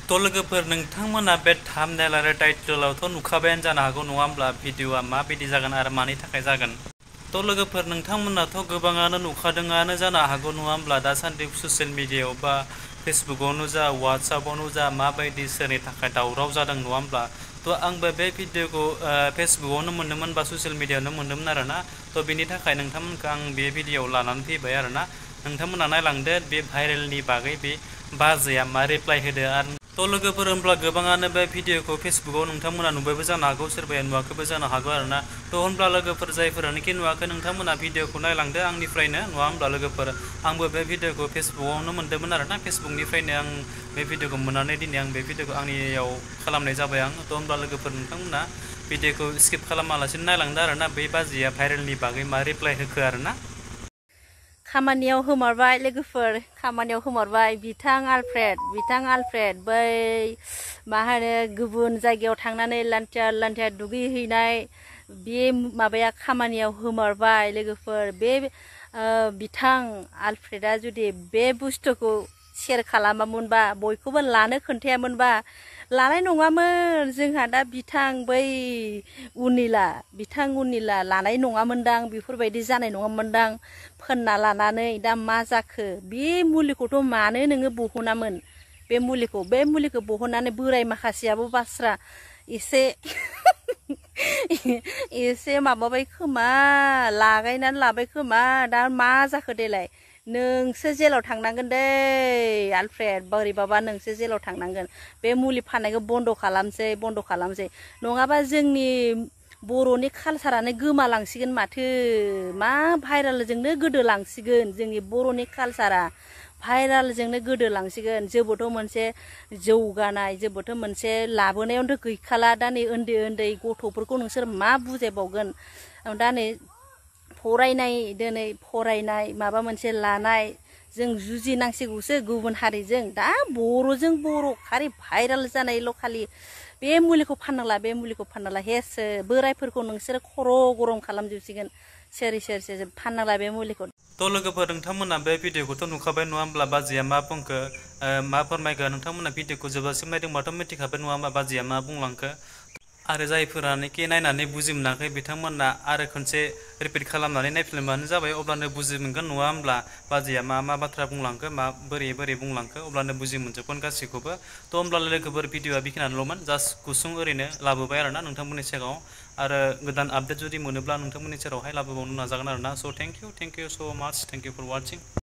तो लोगोफोर नोंथांमोना बे थाम्बनेल आरो टाइटलावथ' नुखाबायानो जानो हागौ नङा होमब्ला भिडिअआ माबायदि जागोन आरो मानि थाखाय जागोन। तो लोगोफोर नोंथांमोनाथ' गोबाङानो नुखादोंआनो जानो हागौ नङा होमब्ला दासान्दि ससियेल मिडियायाव बा फेसबुकआवनो जा वाट्सएपआवनो जा माबायदि सोरनि थाखाय दावराव जादों नङा होमब्ला। तो आंबो बे भिडिअखौ फेसबुकआवनो मोन्दोंमोन बा ससियेल मिडियायावनो मोन्दोंमोन आरोना। तो बेनि थाखाय नोंथांमोनखौ आं बे भिडिअआव लानानै फैबाय आरोना। नोंथांमोना नायलांदो बे भाइरेलनि बागै बे बाजैया मा रिप्लाइ होदो आरो तो लोगोफोर होमब्ला गोबाङानो बे भिडिअखौ फेसबुकआव नोंथांमोना नुबायबो जानो हागौ सोरबाया नुवाखैबो जानो हागौ आरोना। तो होनब्ला लोगोफोर जायफोरानोखि नुवाखै नोंथांमोना भिडिअखौ नायलांदो आंनिफ्रायनो नङा होमब्ला लोगोफोर आंबो बे भिडिअखौ फेसबुकआवनो मोन्दोंमोन आरोना। फेसबुकनिफ्रायनो आं बे भिडिअखौ मोननानै दिनै आं बे भिडिअखौ आंनियाव खालामनाय जाबाय आं। तो होनब्ला लोगोफोर नोंथांमोना भिडिअखौ स्किप खालामालासिनो नायलांदो आरोना बै बाजैया भाइरेलनि बागै मा रिप्लाइ होखो आरोना। खामानियाव होमारबाय लोगोफोर खामानियाव होमारबाय बिथां आलफ्रेड बै मा होनो गुबुन जायगायाव थांनानै लान्थिया दुगैहैनाय बे माबाया खामानियाव होमारबाय लोगोफोर बे बिथां आलफ्रेडआ जुदि बे बुस्थुखौ शेयार खालामामोनबा बयखौबो लानो खोन्थायामोनबा लानाय नङामोन जोंहा दा बिथां उनिला लानाय नङामोनदां बेफोरबायदि जानाय नङामोनदां फोनना लानानै दा मा जाखो बे मुलिखौथ' मानो नोङो बहनामोन बे मुलिखौ बहननानै बोराय माखासेयाबो बास्रा एसे माबाबाय खोमा लागायनानै लाबाय खोमा दा मा जाखो देलाय नोंसो जेलाव थांनांगोन दै आलफ्रेड बोरैबाबा नोंसो जेलाव थांनांगोन बे मुलि फाननायखौ बन्द' खालामसै नङाबा जोंनि बर'नि कालसारानो गोमालांसिगोन माथो मा भाइरेलजोंनो गोदोलांसिगोन जोंनि बर'नि कालसारा भाइरेलजोंनो गोदोलांसिगोन जोबोथ' मोनसे जौगानाय जोबोथ' मोनसे लाबोनायावथ' गैखाला दा नै उन्दै गथ'फोरखौ नोंसोर मा बुजायबावगोन दा नै फरायनाय माबा मोनसे लानाय जों जुजिनांसिगौसो गुबुन हारिजों दा बर' खालि भाइरेल जानायल' खालि बे मुलिखौ फाननांला हेस बोरायफोरखौ नोंसोरो खर' गरम खालामजोबसिगोन सोर फाननांला बे मुलिखौ। तो लोगोफोर नोंथांमोना बे भिडिअखौथ' नुखाबाय नङा होमब्ला बाजैया मा बुंखो मा फोरमायखो नोंथांमोना भिडिअखौ जोबजासिम नायदोंबाथ' मिथिखाबाय नङा होमबा बाजैया मा बुंलांखो आरो जायफोरानोखि नायनानै बुजि मोनाखै बिथांमोना आरो खनसे रिपिट खालामनानै नायफिनबानो जाबाय अब्लानो बुजि मोनगोन नङा होमब्ला बाजैया मा बाथ्रा बुंलांखो मा बोरै बुंलांखो अब्लानो बुजि मोनजोबगोन गासैखौबो। तो होमब्ला लोगोफोर भिडिअआ बेखिनियानोल'मोन जास्ट गुसुं ओरैनो लाबोबाय आरोना नोंथांमोननि सिगाङाव आरो गोदान आपडेट जुदि मोनोब्ला नोंथांमोननि सेरावहाय लाबोबावनो नाजागोन आरोना। स' थेंक इउ स' माच थेंक इउ फर वाचिं।